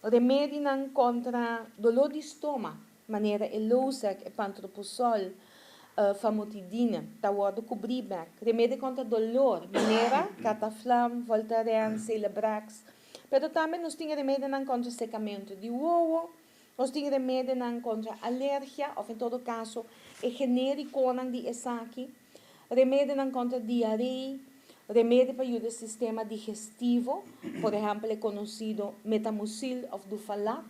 remédio não contra dolor de estômago, maneira Elosec e pantoprazol, famotidina, tá o cobrir back. Remédio contra dolor, maneira cataflam, Voltaren, Celebrax. Pero também nós temos remédio não contra secamento de ovo, nós temos remédio não contra alergia, ou em todo caso, é genérico não de esaqui, remédio não contra diarreia, remédio para ajudar o sistema digestivo, por exemplo, é conhecido metamucil ou dufalac.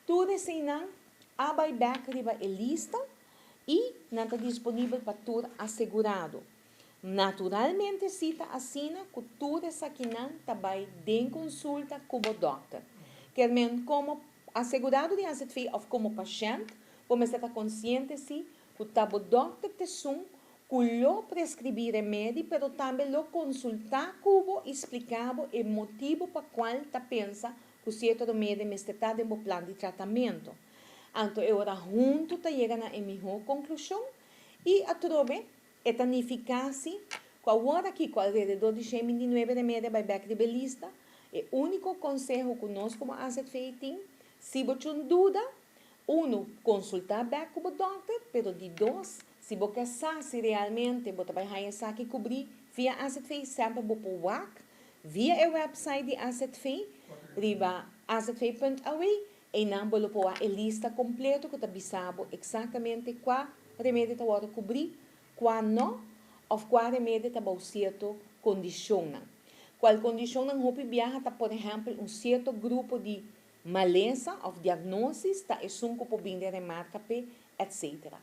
Tudo isso não, abai back riba é lista e não está disponível para tudo assegurado. Naturalmente, cita assina que tudo isso aqui não também tem consulta com o doutor. Quer dizer, como assegurado de AZV ou como paciente, como estar consciente se que o doutor te sum que lo prescrever remédio, pero também lo consultar cubo explicado o motivo para qual ta pensa que o certo remédio me está dentro do plano de tratamento. Então, agora junto ta chega na melhor conclusão e a trobe é a eficácia com a hora aqui com alrededor de 29 remédios vai back de belista. O único conselho que nós como AZV tem, se você tem dúvida, consultar back com o doutor, pero de dois, se você sabe se realmente você vai aqui cobrir via AZV, sempre você WAC, via o website de AZV, riba azv.aw, e não você pode a lista completa que você sabe exatamente qual remédio você vai cobrir, qual não, ou qual remédio você vai certo condição. Qual condição não houve viaja, por exemplo, certo grupo de maleza ou diagnóstico, está é que por bem de remarca, etc.